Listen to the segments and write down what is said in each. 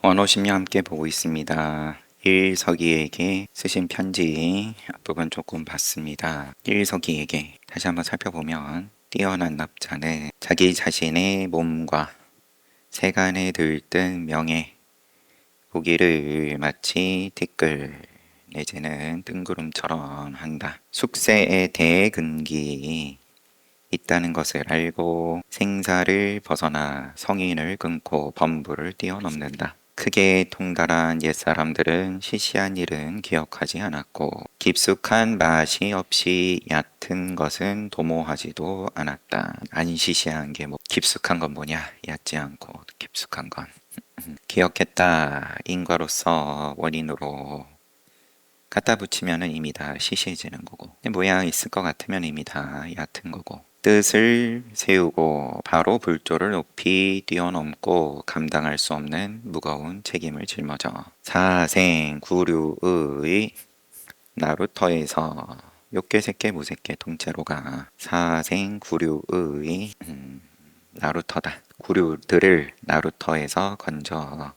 원오십년 함께 보고 있습니다. 1서기에게 쓰신 편지 앞부분 조금 봤습니다. 1서기에게 다시 한번 살펴보면 뛰어난 납자는 자기 자신의 몸과 세간에 들뜬 명예, 보기를 마치 티끌 내지는 뜬구름처럼 한다. 숙세에 대근기 있다는 것을 알고 생사를 벗어나 성인을 끊고 범부를 뛰어넘는다. 크게 통달한 옛사람들은 시시한 일은 기억하지 않았고 깊숙한 맛이 없이 얕은 것은 도모하지도 않았다. 안 시시한 게 뭐 깊숙한 건 뭐냐? 얕지 않고 깊숙한 건 기억했다. 인과로서 원인으로 갖다 붙이면은 이미 다 시시해지는 거고 모양 있을 것 같으면 이미 다 얕은 거고 뜻을 세우고 바로 불조를 높이 뛰어넘고 감당할 수 없는 무거운 책임을 짊어져 사생구류의 나루터에서 욕계새끼 무새끼 통째로가 사생구류의 나루터다. 구류들을 나루터에서 건져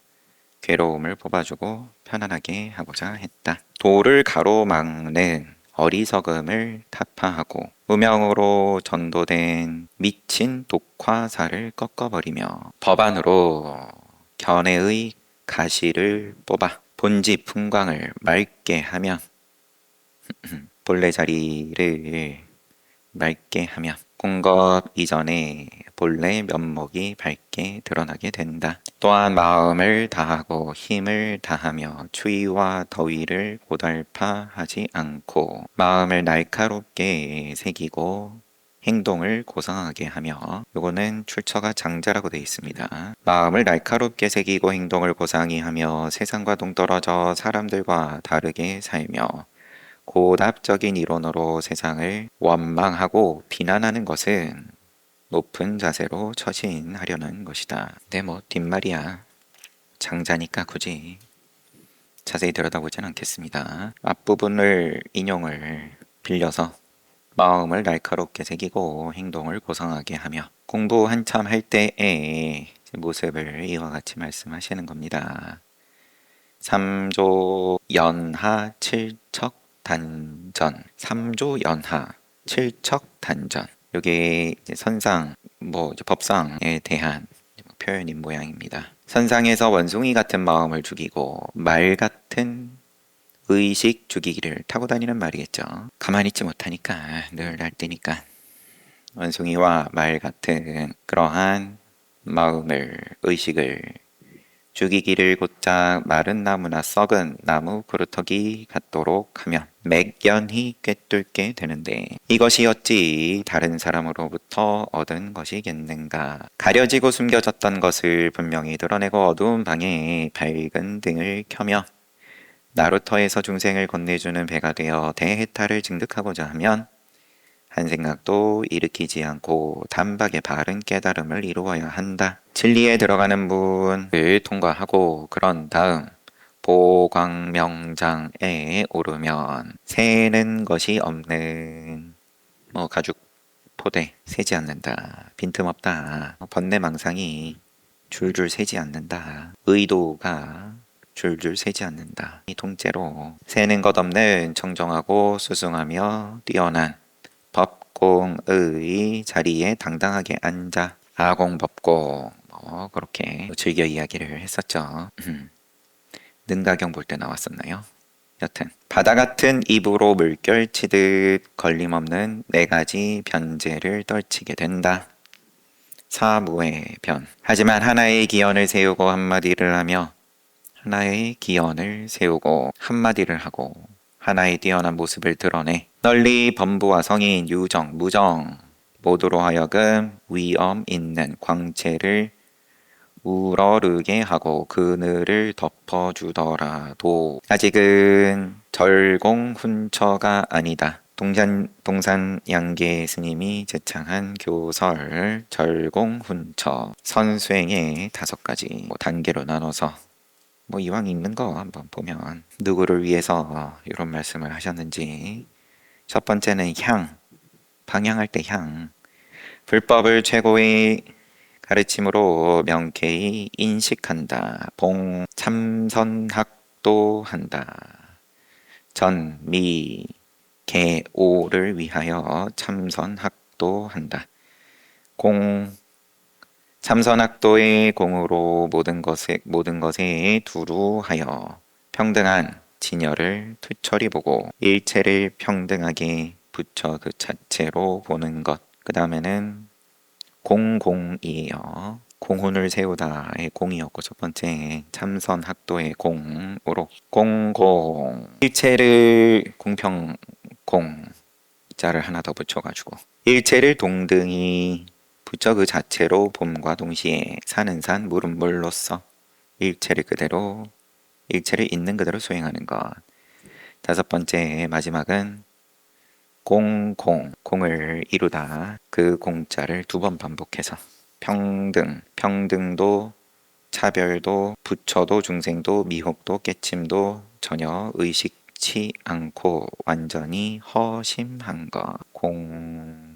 괴로움을 뽑아주고 편안하게 하고자 했다. 도를 가로막는 어리석음을 타파하고 무명으로 전도된 미친 독화사를 꺾어버리며 법안으로 견해의 가시를 뽑아 본지 풍광을 맑게 하며 본래 자리를 맑게 하며 공것 이전에 본래 면목이 밝게 드러나게 된다. 또한 마음을 다하고 힘을 다하며 추위와 더위를 고달파하지 않고 마음을 날카롭게 새기고 행동을 고상하게 하며 요거는 출처가 장자라고 되어 있습니다. 마음을 날카롭게 새기고 행동을 고상히 하며 세상과 동떨어져 사람들과 다르게 살며 고답적인 이론으로 세상을 원망하고 비난하는 것은 높은 자세로 처신하려는 것이다. 근데 뭐 뒷말이야. 장자니까 굳이 자세히 들여다보진 않겠습니다. 앞부분을 인용을 빌려서 마음을 날카롭게 새기고 행동을 고상하게 하며 공부 한참 할 때의 모습을 이와 같이 말씀하시는 겁니다. 3조 연하 7척 단전 3조 연하 7척 단전 요게 이제 선상 이제 법상에 대한 표현인 모양입니다. 선상에서 원숭이 같은 마음을 죽이고 말 같은 의식 죽이기를 타고 다니는 말이겠죠. 가만히 있지 못하니까 늘 날뛰니까 원숭이와 말 같은 그러한 마음을 의식을 죽이기를 곧장 마른 나무나 썩은 나무 그루터기 같도록 하면 맥견히 꿰뚫게 되는데 이것이 어찌 다른 사람으로부터 얻은 것이겠는가. 가려지고 숨겨졌던 것을 분명히 드러내고 어두운 방에 밝은 등을 켜며 나루터에서 중생을 건네주는 배가 되어 대해탈을 증득하고자 하면 한 생각도 일으키지 않고 단박에 바른 깨달음을 이루어야 한다. 진리에 들어가는 문을 통과하고 그런 다음 보광명장에 오르면 새는 것이 없는 가죽 포대 새지 않는다. 빈틈없다. 번뇌망상이 줄줄 새지 않는다. 의도가 줄줄 새지 않는다. 이 통째로 새는 것 없는 청정하고 수승하며 뛰어난 법공의 자리에 당당하게 앉아 아공법공 그렇게 즐겨 이야기를 했었죠. 능가경 볼 때 나왔었나요? 여튼 바다 같은 입으로 물결치듯 걸림없는 네 가지 변제를 떨치게 된다. 사무의 변. 하지만 하나의 기원을 세우고 한마디를 하며 하나의 기원을 세우고 한마디를 하고 하나의 뛰어난 모습을 드러내 널리 범부와 성인, 유정, 무정 모두로 하여금 위엄 있는 광채를 우러르게 하고 그늘을 덮어주더라도 아직은 절공훈처가 아니다. 동산양계 스님이 제창한 교설 절공훈처 선수행의 5가지 단계로 나눠서 이왕 읽는 거 한번 보면 누구를 위해서 이런 말씀을 하셨는지 첫 번째는 향, 방향할 때 향. 불법을 최고의 가르침으로 명쾌히 인식한다. 봉 참선학도한다. 전, 미, 개, 오를 위하여 참선학도한다. 공 참선학도의 공으로 모든 것에 두루하여 평등한 진열을 투철히 보고 일체를 평등하게 붙여 그 자체로 보는 것. 그 다음에는 공공이에요. 공훈을 세우다의 공이었고 첫 번째 참선학도의 공으로 공공 일체를 공평 공 자를 하나 더 붙여가지고 일체를 동등히 붙여 그 자체로 봄과 동시에 산은 산 물은 물로써 일체를 있는 그대로 수행하는 것. 다섯 번째 마지막은 공을 이루다. 그 공자를 두 번 반복해서 평등도 차별도 부처도 중생도 미혹도 깨침도 전혀 의식치 않고 완전히 허심한 것. 공훈오위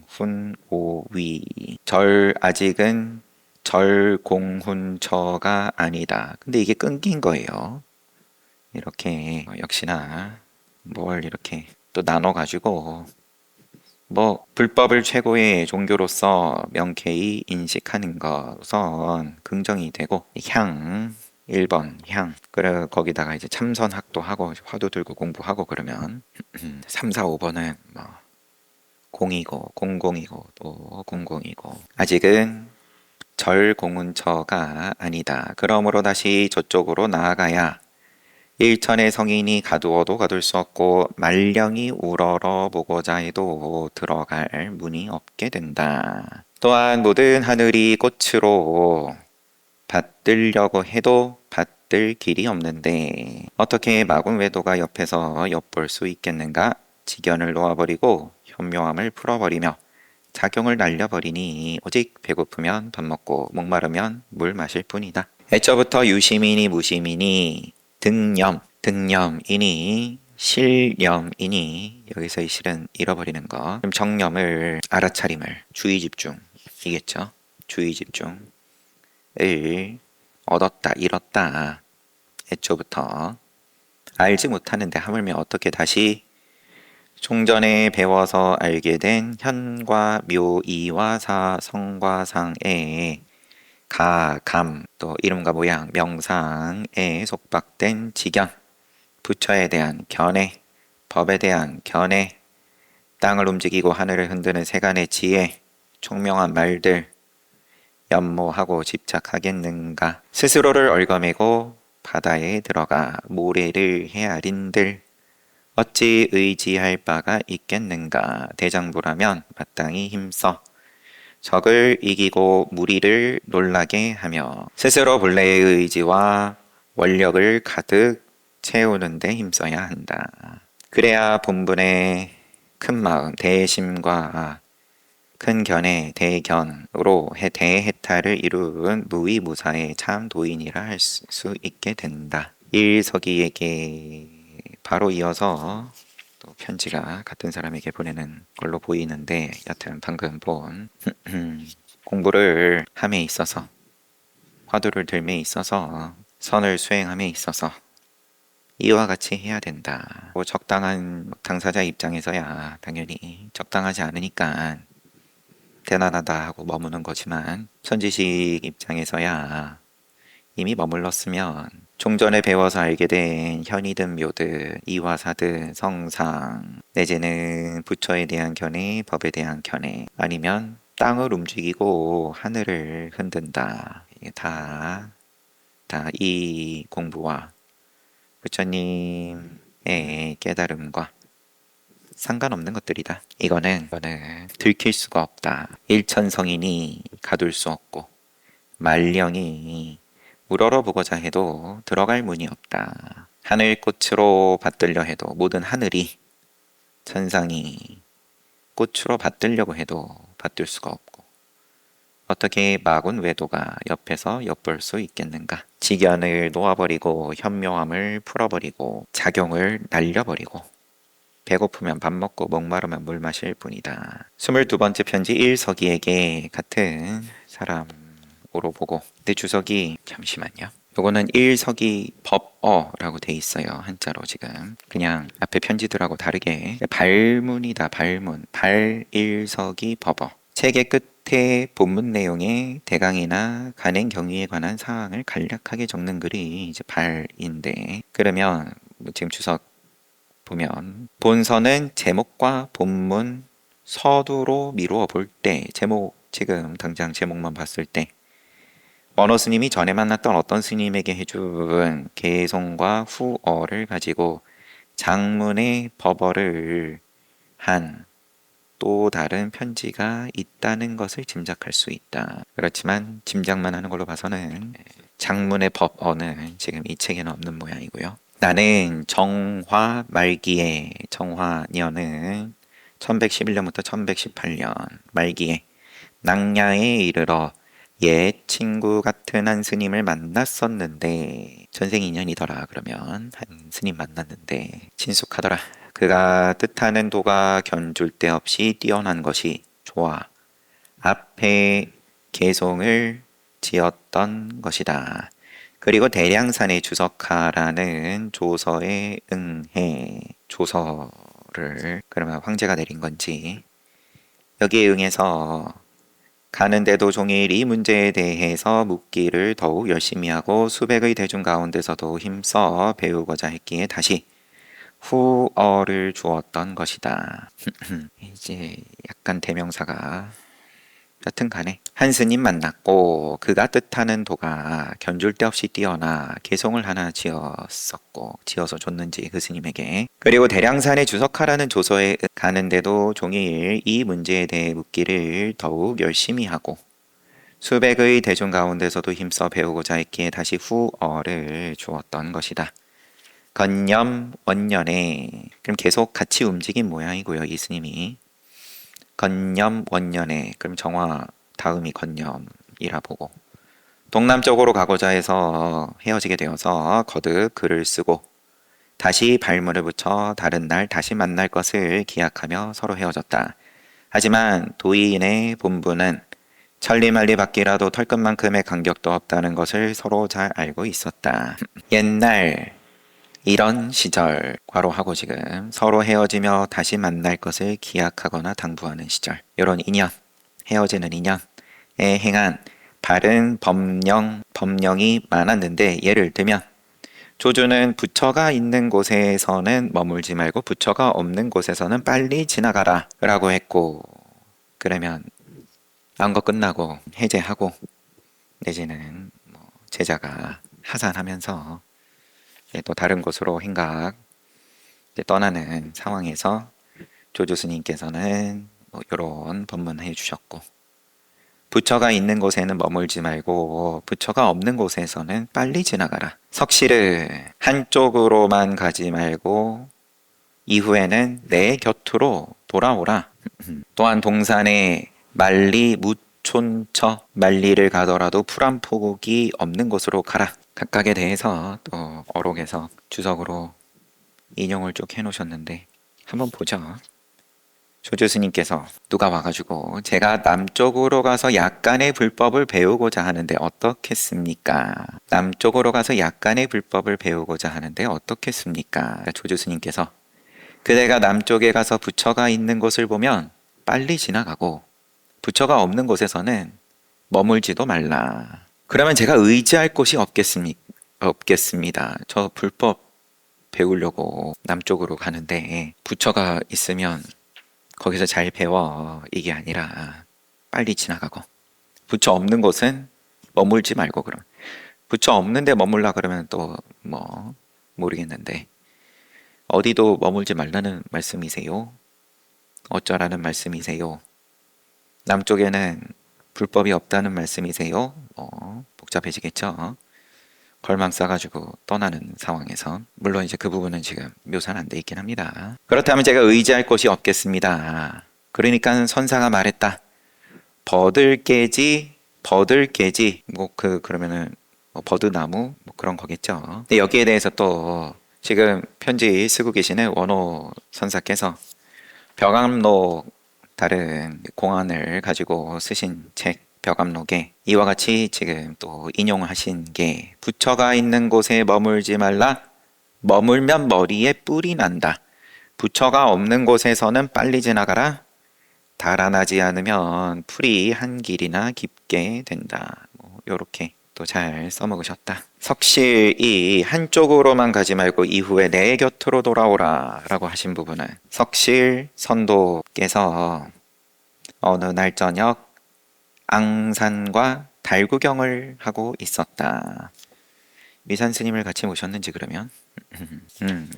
아직은 절공훈처가 아니다. 근데 이게 끊긴 거예요. 이렇게 역시나 뭘 이렇게 또 나눠가지고 불법을 최고의 종교로서 명쾌히 인식하는 것은 긍정이 되고 1번 향. 그래 거기다가 이제 참선학도 하고 화두 들고 공부하고 그러면 3, 4, 5번은 공이고 공공이고 또 공공이고 아직은 절공운처가 아니다. 그러므로 다시 저쪽으로 나아가야 일천의 성인이 가두어도 가둘 수 없고 말령이 우러러 보고자 해도 들어갈 문이 없게 된다. 또한 모든 하늘이 꽃으로 받들려고 해도 받들 길이 없는데 어떻게 마군외도가 옆에서 엿볼 수 있겠는가? 지견을 놓아버리고 현묘함을 풀어버리며 작용을 날려버리니 오직 배고프면 밥 먹고 목마르면 물 마실 뿐이다. 애초부터 유심이니 무심이니 등념이니 실념이니 여기서 이 실은 잃어버리는 것. 정념을 알아차림을 주의 집중이겠죠. 주의 집중을 얻었다 잃었다. 애초부터 알지 못하는데 하물며 어떻게 다시 종전에 배워서 알게 된 현과 묘, 이와 사, 성과 상에 가, 감, 또 이름과 모양, 명상에 속박된 지견, 부처에 대한 견해, 법에 대한 견해, 땅을 움직이고 하늘을 흔드는 세간의 지혜, 총명한 말들, 연모하고 집착하겠는가? 스스로를 얽어매고 바다에 들어가 모래를 헤아린들 어찌 의지할 바가 있겠는가? 대장부라면 마땅히 힘써 적을 이기고 무리를 놀라게 하며 스스로 본래의 의지와 원력을 가득 채우는 데 힘써야 한다. 그래야 본분의 큰 마음, 대심과 큰 견해, 대견으로 대해탈을 이룬 무위무사의 참 도인이라 할 수 있게 된다. 일서기에게 바로 이어서 또 편지가 같은 사람에게 보내는 걸로 보이는데 여튼 방금 본 공부를 함에 있어서 화두를 들매 있어서 선을 수행함에 있어서 이와 같이 해야 된다. 적당한 당사자 입장에서야 당연히 적당하지 않으니까 대단하다 하고 머무는 거지만 선지식 입장에서야 이미 머물렀으면 종전에 배워서 알게 된 현이든 묘든 이화사든 성상 내지는 부처에 대한 견해, 법에 대한 견해 아니면 땅을 움직이고 하늘을 흔든다. 이게 다 이 공부와 부처님의 깨달음과 상관없는 것들이다. 이거는 들킬 수가 없다. 일천성인이 가둘 수 없고 말령이 우러러보고자 해도 들어갈 문이 없다. 하늘꽃으로 받들려 해도 모든 하늘이 천상이 꽃으로 받들려고 해도 받들 수가 없고 어떻게 마군 외도가 옆에서 엿볼 수 있겠는가? 지견을 놓아버리고 현묘함을 풀어버리고 작용을 날려버리고 배고프면 밥 먹고 목마르면 물 마실 뿐이다. 22번째 편지 일서기에게 같은 사람 주석으로 보고, 근데 주석이 잠시만요. 요거는 일석이 법어라고 돼 있어요. 한자로 지금 그냥 앞에 편지들하고 다르게 발문이다. 발문. 발일석이 법어. 책의 끝에 본문 내용의 대강이나 간행 경위에 관한 사항을 간략하게 적는 글이 이제 발인데, 그러면 지금 주석 보면 본서는 제목과 본문 서두로 미루어 볼 때, 제목 지금 당장 제목만 봤을 때 원어 스님이 전에 만났던 어떤 스님에게 해준 개송과 후어를 가지고 장문의 법어를 한 또 다른 편지가 있다는 것을 짐작할 수 있다. 그렇지만 짐작만 하는 걸로 봐서는 장문의 법어는 지금 이 책에는 없는 모양이고요. 나는 정화 말기에, 정화년은 1111년부터 1118년 말기에 낙야에 이르러 옛 친구 같은 한 스님을 만났었는데, 전생 인연이더라. 그러면 한 스님 만났는데 친숙하더라. 그가 뜻하는 도가 견줄 데 없이 뛰어난 것이 좋아 앞에 개송을 지었던 것이다. 그리고 대량산의 주석하라는 조서에 응해, 조서를 그러면 황제가 내린 건지 여기에 응해서 가는데도 종일 이 문제에 대해서 묻기를 더욱 열심히 하고 수백의 대중 가운데서도 힘써 배우고자 했기에 다시 후어를 주었던 것이다. 이제 약간 대명사가 여튼 간에 한 스님 만났고 그가 뜻하는 도가 견줄 데 없이 뛰어나 개송을 하나 지어서 줬는지 그 스님에게, 그리고 대량산에 주석하라는 조서에 가는데도 종일 이 문제에 대해 묻기를 더욱 열심히 하고 수백의 대중 가운데서도 힘써 배우고자 했기에 다시 후어를 주었던 것이다. 건념 원년에, 그럼 계속 같이 움직인 모양이고요. 이 스님이 건념 원년에, 그럼 정화 다음이 건념이라 보고 동남쪽으로 가고자 해서 헤어지게 되어서 거듭 글을 쓰고 다시 발문을 붙여 다른 날 다시 만날 것을 기약하며 서로 헤어졌다. 하지만 도의인의 본분은 천리만리 밖이라도 털끝만큼의 간격도 없다는 것을 서로 잘 알고 있었다. 옛날 이런 시절, 괄호하고 지금 서로 헤어지며 다시 만날 것을 기약하거나 당부하는 시절, 이런 인연, 헤어지는 인연에 행한 바른 법령이 많았는데, 예를 들면 조주는 부처가 있는 곳에서는 머물지 말고 부처가 없는 곳에서는 빨리 지나가라 라고 했고, 그러면 안거 끝나고 해제하고 내지는 제자가 하산하면서 또 다른 곳으로 행각 떠나는 상황에서 조주 스님께서는 이런 법문해 주셨고, 부처가 있는 곳에는 머물지 말고 부처가 없는 곳에서는 빨리 지나가라. 석실을 한쪽으로만 가지 말고 이후에는 내 곁으로 돌아오라. 또한 동산에 만리 무촌처, 만리를 가더라도 풀 한 포국이 없는 곳으로 가라. 각각에 대해서 또 어록에서 주석으로 인용을 쭉 해놓으셨는데 한번 보죠. 조주 스님께서 누가 와가지고 제가 남쪽으로 가서 약간의 불법을 배우고자 하는데 어떻겠습니까? 남쪽으로 가서 약간의 불법을 배우고자 하는데 어떻겠습니까? 조주 스님께서 그대가 남쪽에 가서 부처가 있는 곳을 보면 빨리 지나가고 부처가 없는 곳에서는 머물지도 말라. 그러면 제가 의지할 곳이 없겠습니다. 저 불법 배우려고 남쪽으로 가는데 부처가 있으면 거기서 잘 배워, 이게 아니라 빨리 지나가고, 부처 없는 곳은 머물지 말고, 그럼 부처 없는데 머물라 그러면 또 모르겠는데 어디도 머물지 말라는 말씀이세요? 어쩌라는 말씀이세요? 남쪽에는 불법이 없다는 말씀이세요? 복잡해지겠죠. 걸망 싸가지고 떠나는 상황에서, 물론 이제 그 부분은 지금 묘사는 안 돼 있긴 합니다. 그렇다면 제가 의지할 곳이 없겠습니다. 그러니까 선사가 말했다. 버들깨지 그러면은 버드나무 그런 거겠죠. 근데 여기에 대해서 또 지금 편지 쓰고 계시는 원호 선사께서 벽암록 다른 공안을 가지고 쓰신 책 벽암록에 이와 같이 지금 또 인용하신 게 부처가 있는 곳에 머물지 말라. 머물면 머리에 뿔이 난다. 부처가 없는 곳에서는 빨리 지나가라. 달아나지 않으면 풀이 한 길이나 깊게 된다. 요렇게 또 잘 써먹으셨다. 석실이 한쪽으로만 가지 말고 이후에 내 곁으로 돌아오라 라고 하신 부분은 석실 선도께서 어느 날 저녁 앙산과 달 구경을 하고 있었다. 미산 스님을 같이 모셨는지 그러면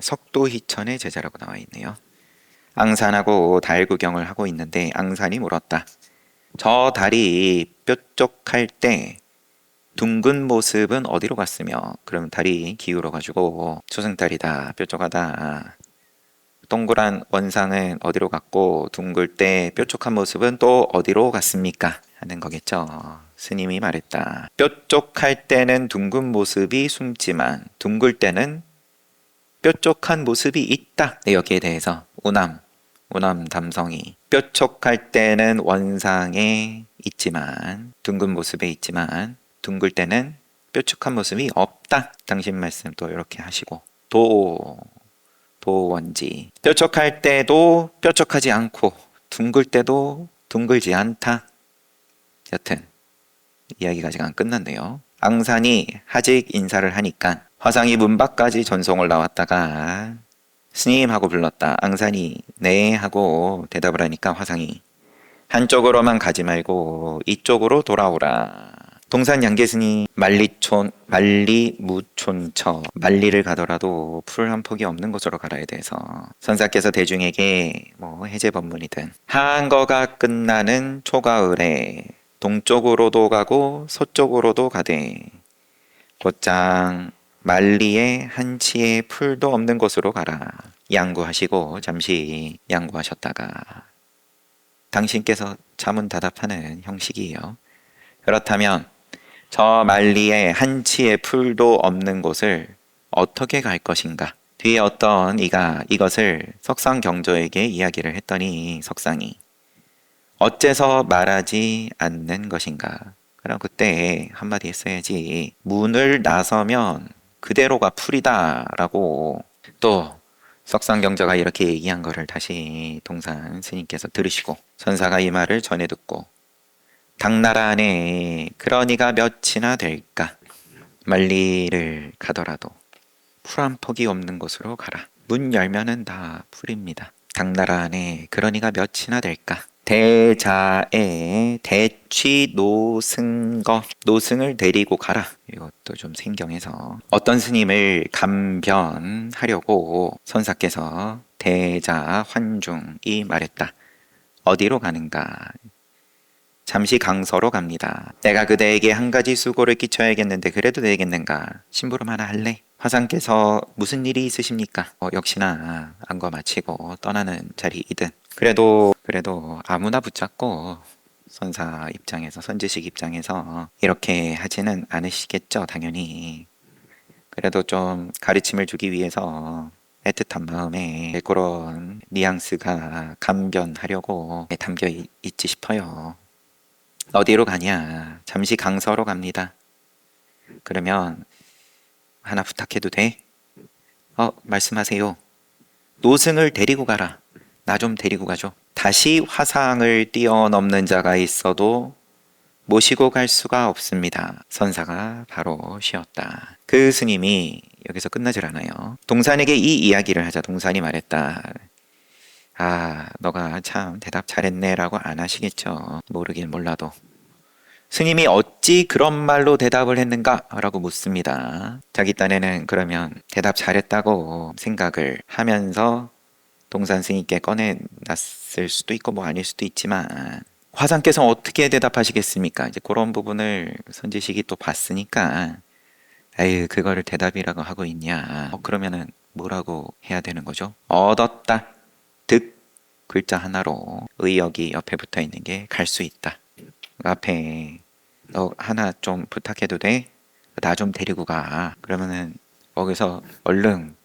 석도희천의 제자라고 나와 있네요. 앙산하고 달 구경을 하고 있는데 앙산이 물었다. 저 달이 뾰족할 때 둥근 모습은 어디로 갔으며? 그럼 달이 기울어가지고 초승달이다, 뾰족하다. 동그란 원상은 어디로 갔고 둥글 때 뾰족한 모습은 또 어디로 갔습니까? 하는 거겠죠. 스님이 말했다. 뾰족할 때는 둥근 모습이 숨지만 둥글 때는 뾰족한 모습이 있다. 네, 여기에 대해서 우남 담성이 뾰족할 때는 원상에 있지만 둥근 모습에 있지만 둥글 때는 뾰족한 모습이 없다. 당신 말씀 또 이렇게 하시고 도원지 뾰족할 때도 뾰족하지 않고 둥글 때도 둥글지 않다. 여튼 이야기가 아직 안 끝났네요. 앙산이 하직 인사를 하니까 화상이 문 밖까지 전송을 나왔다가 스님 하고 불렀다. 앙산이 네 하고 대답을 하니까 화상이 한쪽으로만 가지 말고 이쪽으로 돌아오라. 동산 양계스님 만리무촌처 만리를 가더라도 풀 한 폭이 없는 곳으로 가라에 대해서 선사께서 대중에게 해제법문이든 한거가 끝나는 초가을에 동쪽으로도 가고 서쪽으로도 가되 곧장 만리에 한치의 풀도 없는 곳으로 가라. 양구하시고 잠시 양구하셨다가 당신께서 자문다답하는 형식이에요. 그렇다면 저 만리에 한치의 풀도 없는 곳을 어떻게 갈 것인가? 뒤에 어떤 이가 이것을 석상경조에게 이야기를 했더니 석상이 어째서 말하지 않는 것인가? 그럼 그때 한마디 했어야지. 문을 나서면 그대로가 풀이다 라고 또 석상경조가 이렇게 얘기한 거를 다시 동산 스님께서 들으시고 선사가 이 말을 전해 듣고 당나라 안에 그러니가 몇이나 될까? 만리를 가더라도 풀 한 폭이 없는 곳으로 가라. 문 열면은 다 풀입니다. 당나라 안에 그러니가 몇이나 될까? 대자에 대취 노승거 노승을 데리고 가라. 이것도 좀 생경해서 어떤 스님을 감변하려고 선사께서 대자 환중이 말했다. 어디로 가는가? 잠시 강서로 갑니다. 내가 그대에게 한 가지 수고를 끼쳐야겠는데 그래도 되겠는가? 심부름 하나 할래? 화상께서 무슨 일이 있으십니까? 역시나 안거 마치고 떠나는 자리이든 그래도 아무나 붙잡고 선사 입장에서 선지식 입장에서 이렇게 하지는 않으시겠죠. 당연히 그래도 좀 가르침을 주기 위해서 애틋한 마음에 그런 뉘앙스가 감변하려고 담겨 있지 싶어요. 어디로 가냐? 잠시 강서로 갑니다. 그러면 하나 부탁해도 돼? 말씀하세요. 노승을 데리고 가라. 나 좀 데리고 가죠. 다시 화상을 뛰어넘는 자가 있어도 모시고 갈 수가 없습니다. 선사가 바로 쉬었다. 그 스님이 여기서 끝나질 않아요. 동산에게 이 이야기를 하자 동산이 말했다. 너가 참 대답 잘했네 라고 안 하시겠죠. 모르긴 몰라도. 스님이 어찌 그런 말로 대답을 했는가? 라고 묻습니다. 자기 딴에는 그러면 대답 잘했다고 생각을 하면서 동산 스님께 꺼내놨을 수도 있고 아닐 수도 있지만 화상께서 어떻게 대답하시겠습니까? 이제 그런 부분을 선지식이 또 봤으니까 그거를 대답이라고 하고 있냐? 그러면은 뭐라고 해야 되는 거죠? 얻었다. 득 글자 하나로 의역이 옆에 붙어 있는 게 갈 수 있다. 앞에 너 하나 좀 부탁해도 돼? 나 좀 데리고 가. 그러면은 거기서 얼른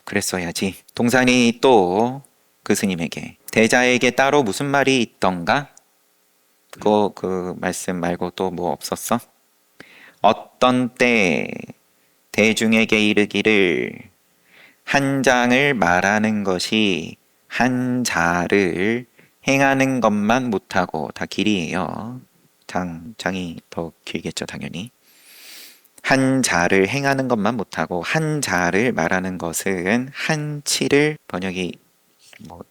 그랬어야지. 동산이 또 그 스님에게 대자에게 따로 무슨 말이 있던가? 그 말씀 말고 또 뭐 없었어? 어떤 때 대중에게 이르기를 한 장을 말하는 것이 한 자를 행하는 것만 못하고 다 길이에요. 장이 더 길겠죠, 당연히. 한 자를 행하는 것만 못하고 한 자를 말하는 것은 한치를 번역이 뭐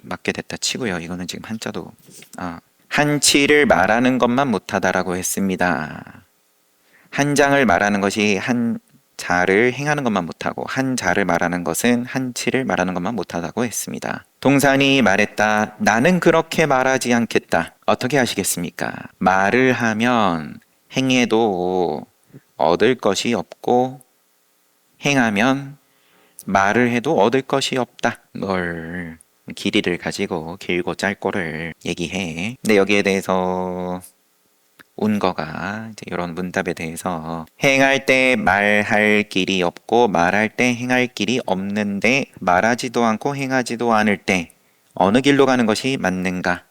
맞게 됐다 치고요. 이거는 지금 한자도 한치를 말하는 것만 못하다라고 했습니다. 한 장을 말하는 것이 한 자를 행하는 것만 못하고 한 자를 말하는 것은 한치를 말하는 것만 못하다고 했습니다. 동산이 말했다. 나는 그렇게 말하지 않겠다. 어떻게 하시겠습니까? 말을 하면 행해도 얻을 것이 없고 행하면 말을 해도 얻을 것이 없다. 뭘 길이를 가지고 길고 짧고를 얘기해. 근데 여기에 대해서 운거가 이제 이런 문답에 대해서 행할 때 말할 길이 없고 말할 때 행할 길이 없는데 말하지도 않고 행하지도 않을 때 어느 길로 가는 것이 맞는가?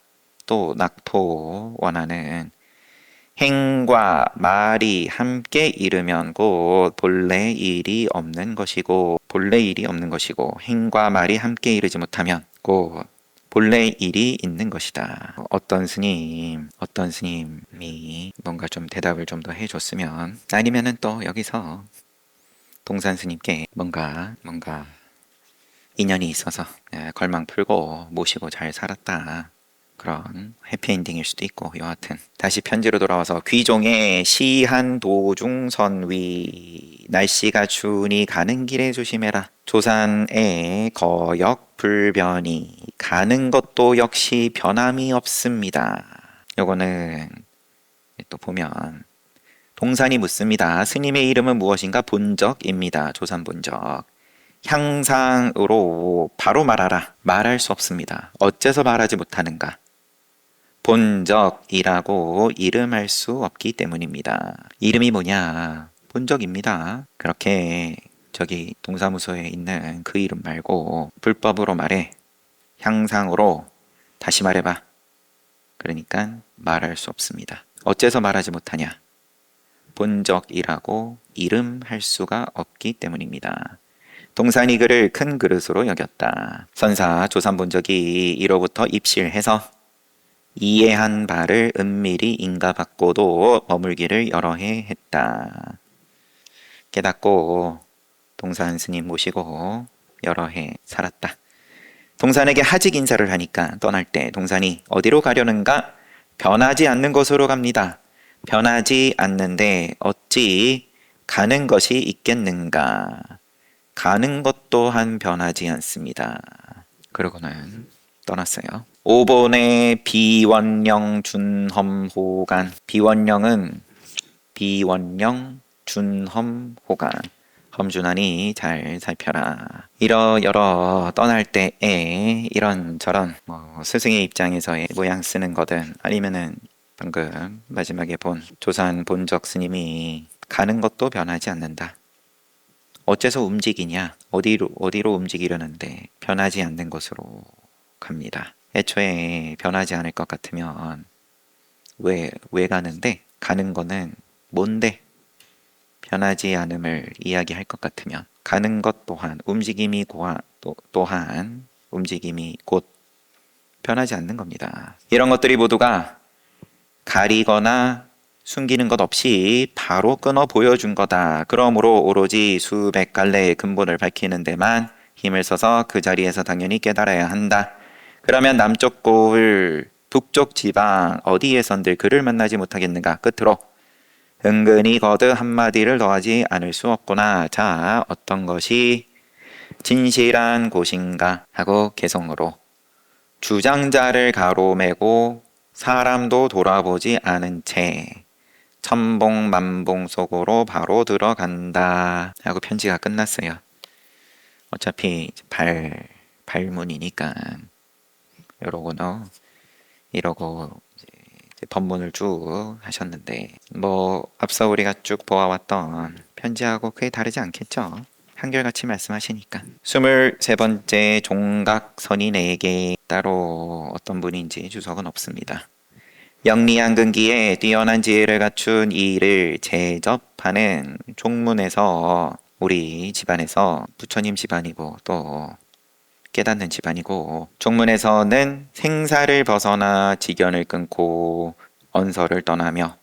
또 낙토 원하는 행과 말이 함께 이르면 곧 본래 일이 없는 것이고 행과 말이 함께 이르지 못하면 곧 본래 일이 있는 것이다. 어떤 스님이 뭔가 좀 대답을 좀 더 해줬으면, 아니면은 또 여기서 동산 스님께 뭔가 인연이 있어서 걸망 풀고 모시고 잘 살았다. 그런 해피엔딩일 수도 있고, 여하튼 다시 편지로 돌아와서 귀종의 시한 도중 선위 날씨가 추우니 가는 길에 조심해라. 조산의 거역 불변이 가는 것도 역시 변함이 없습니다. 요거는 또 보면 동산이 묻습니다. 스님의 이름은 무엇인가? 본적입니다. 조산 본적. 향상으로 바로 말하라. 말할 수 없습니다. 어째서 말하지 못하는가? 본적이라고 이름할 수 없기 때문입니다. 이름이 뭐냐? 본적입니다. 그렇게 저기 동사무소에 있는 그 이름 말고 불법으로 말해. 향상으로 다시 말해봐. 그러니까 말할 수 없습니다. 어째서 말하지 못하냐? 본적이라고 이름할 수가 없기 때문입니다. 동산이 그를 큰 그릇으로 여겼다. 선사 조산본적이 이로부터 입실해서 이해한 바를 은밀히 인가받고도 머물기를 여러 해 했다. 깨닫고 동산 스님 모시고 여러 해 살았다. 동산에게 하직 인사를 하니까 떠날 때 동산이 어디로 가려는가? 변하지 않는 곳으로 갑니다. 변하지 않는데 어찌 가는 것이 있겠는가? 가는 것 또한 변하지 않습니다. 그러고는 떠났어요. 5번의 비원령 준험호간. 비원령 준험호간. 험준하니 잘 살펴라. 이러여러 떠날 때에 이런저런 스승의 입장에서의 모양 쓰는 거든 아니면은 방금 마지막에 본 조산 본적 스님이 가는 것도 변하지 않는다. 어째서 움직이냐? 어디로 움직이려는데 변하지 않는 곳으로 갑니다. 애초에 변하지 않을 것 같으면 왜 가는데? 가는 거는 뭔데? 변하지 않음을 이야기할 것 같으면 가는 것 또한 움직임이 또한 움직임이 곧 변하지 않는 겁니다. 이런 것들이 모두가 가리거나 숨기는 것 없이 바로 끊어 보여준 거다. 그러므로 오로지 수백 갈래의 근본을 밝히는 데만 힘을 써서 그 자리에서 당연히 깨달아야 한다. 그러면 남쪽 고을 북쪽 지방 어디에선들 그를 만나지 못하겠는가? 끝으로 은근히 거듭 한마디를 더하지 않을 수 없구나. 자, 어떤 것이 진실한 곳인가 하고 개성으로 주장자를 가로매고 사람도 돌아보지 않은 채 천봉만봉 속으로 바로 들어간다 하고 편지가 끝났어요. 어차피 발문이니까 이러고 이제 법문을 쭉 하셨는데 앞서 우리가 쭉 보아왔던 편지하고 크게 다르지 않겠죠. 한결같이 말씀하시니까. 23번째 종각 선인에게 따로 어떤 분인지 주석은 없습니다. 영리한 근기에 뛰어난 지혜를 갖춘 이를 제접하는 종문에서 우리 집안에서 부처님 집안이고 또 깨닫는 집안이고, 종문에서는 생사를 벗어나 직연을 끊고 언서를 떠나며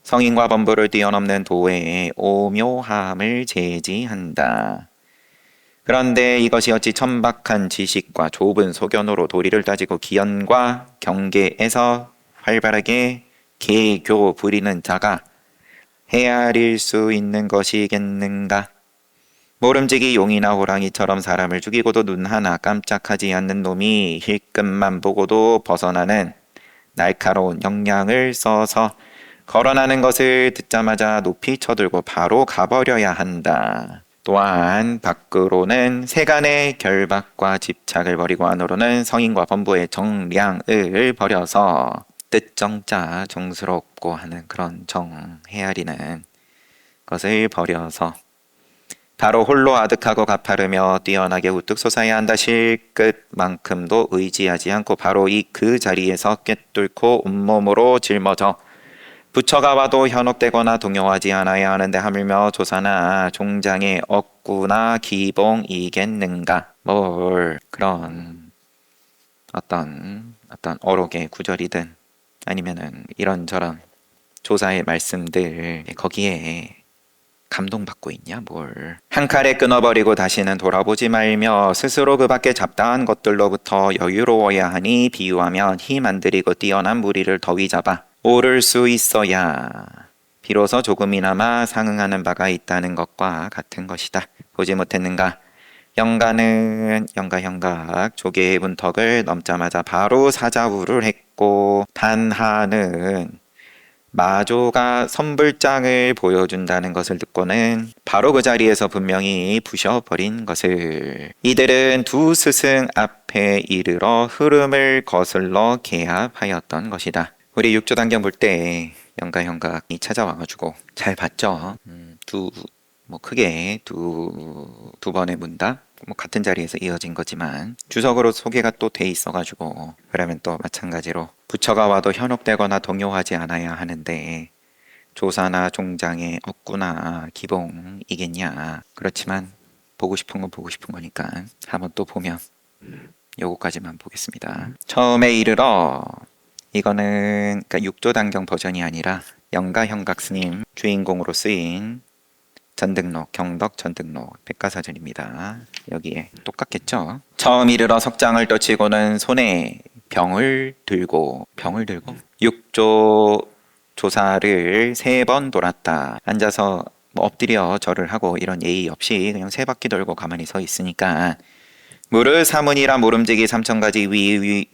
성인과 범부를 뛰어넘는 도의 오묘함을 제지한다. 그런데 이것이 어찌 천박한 지식과 좁은 소견으로 도리를 따지고 기연과 경계에서 활발하게 개교 부리는 자가 헤아릴 수 있는 것이겠는가? 모름지기 용이나 호랑이처럼 사람을 죽이고도 눈 하나 깜짝하지 않는 놈이 힐끔만 보고도 벗어나는 날카로운 역량을 써서 거론하는 것을 듣자마자 높이 쳐들고 바로 가버려야 한다. 또한 밖으로는 세간의 결박과 집착을 버리고 안으로는 성인과 범부의 정량을 버려서 뜻정자 정스럽고 하는 그런 정 헤아리는 것을 버려서 바로 홀로 아득하고 가파르며 뛰어나게 우뚝 솟아야 한다. 실끝만큼도 의지하지 않고 바로 이 그 자리에서 꿰뚫고 온몸으로 짊어져 부처가 와도 현혹되거나 동요하지 않아야 하는데 하물며 조사나 종장의 억구나 기봉이겠는가. 뭘 그런 어떤 어록의 구절이든 아니면은 이런저런 조사의 말씀들 거기에 감동받고 있냐 뭘. 한 칼에 끊어버리고 다시는 돌아보지 말며 스스로 그 밖에 잡다한 것들로부터 여유로워야 하니 비유하면 힘 안 들이고 뛰어난 무리를 더위 잡아 오를 수 있어야 비로소 조금이나마 상응하는 바가 있다는 것과 같은 것이다. 보지 못했는가? 영가는 영각 조개의 문턱을 넘자마자 바로 사자후를 했고, 단하는 마조가 선불장을 보여준다는 것을 듣고는 바로 그 자리에서 분명히 부셔버린 것을. 이들은 두 스승 앞에 이르러 흐름을 거슬러 개합하였던 것이다. 우리 육조단경 볼 때 영가이 찾아와가지고 잘 봤죠. 크게 두 번의 문답, 같은 자리에서 이어진 거지만 주석으로 소개가 또 돼 있어가지고, 그러면 또 마찬가지로 부처가 와도 현혹되거나 동요하지 않아야 하는데 조사나 종장의 억구나 기봉이겠냐. 그렇지만 보고 싶은 건 보고 싶은 거니까 한번 또 보면 요거까지만 보겠습니다. 처음에 이르러, 이거는 그러니까 육조단경 버전이 아니라 영가형각 스님 주인공으로 쓰인 전등록, 경덕 전등록 백과사전입니다. 여기에 똑같겠죠. 처음 이르러 석장을 떠치고는 손에 병을 들고 육조 조사를 3번 돌았다. 앉아서 엎드려 절을 하고 이런 예의 없이 그냥 3바퀴 돌고 가만히 서 있으니까, 무릇 사문이라 모름지기 3,000가지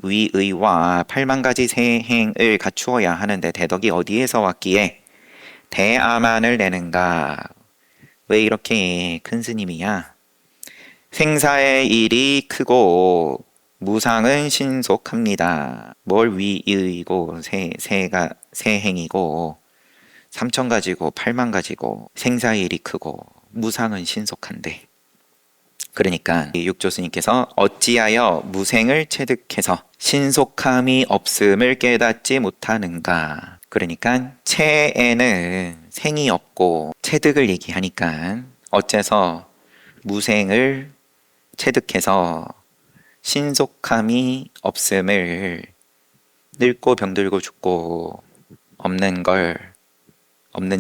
위의와 8만가지 세행을 갖추어야 하는데 대덕이 어디에서 왔기에 대아만을 내는가. 왜 이렇게 큰 스님이야? 생사의 일이 크고 무상은 신속합니다. 뭘 위의고 세행이고 3,000가지고 8만가지고 생사의 일이 크고 무상은 신속한데, 그러니까 육조 스님께서 어찌하여 무생을 체득해서 신속함이 없음을 깨닫지 못하는가. 그러니까 체에는 생이 없고 체득을 얘기하니까 어째서 무생을 체득해서 신속함이 없음을, 늙고 병들고 죽고 없는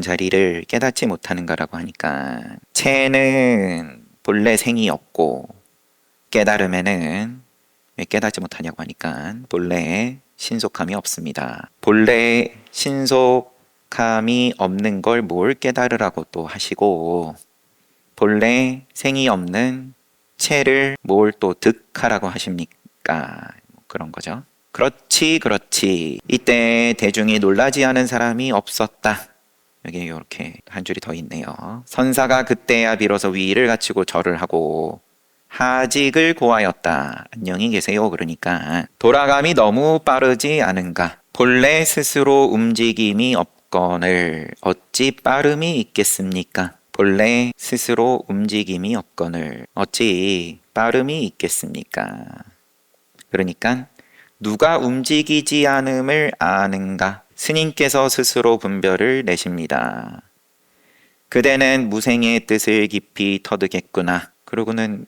자리를 깨닫지 못하는가라고 하니까, 체는 본래 생이 없고 깨달음에는 왜 깨닫지 못하냐고 하니까 본래 신속함이 없습니다. 본래 신속함이 없는 걸 뭘 깨달으라고 또 하시고, 본래 생이 없는 체를 뭘 또 득하라고 하십니까? 그런 거죠. 그렇지. 이때 대중이 놀라지 않은 사람이 없었다. 여기 이렇게 한 줄이 더 있네요. 선사가 그때야 비로소 위의를 갖추고 절을 하고 하직을 고하였다. 안녕히 계세요. 그러니까 돌아감이 너무 빠르지 않은가. 본래 스스로 움직임이 없거늘 어찌 빠름이 있겠습니까? 본래 스스로 움직임이 없거늘 어찌 빠름이 있겠습니까? 그러니까 누가 움직이지 않음을 아는가? 스님께서 스스로 분별을 내십니다. 그대는 무생의 뜻을 깊이 터득했구나. 그러고는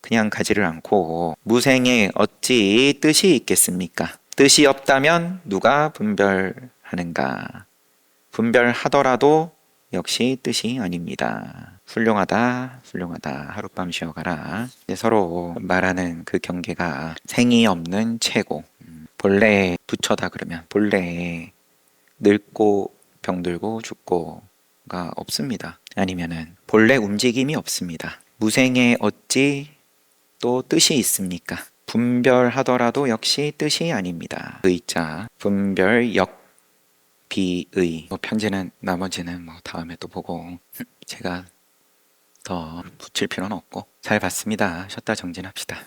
그냥 가지를 않고 무생에 어찌 뜻이 있겠습니까? 뜻이 없다면 누가 분별하는가? 분별하더라도 역시 뜻이 아닙니다. 훌륭하다, 훌륭하다. 하룻밤 쉬어가라. 이제 서로 말하는 그 경계가 생이 없는 최고. 본래 부처다 그러면 본래 늙고 병들고 죽고가 없습니다. 아니면은 본래 움직임이 없습니다. 무생에 어찌 또 뜻이 있습니까? 분별하더라도 역시 뜻이 아닙니다. 의자 분별역 비의 편지는 나머지는 다음에 또 보고 제가 더 붙일 필요는 없고 잘 봤습니다. 쉬었다 정진합시다.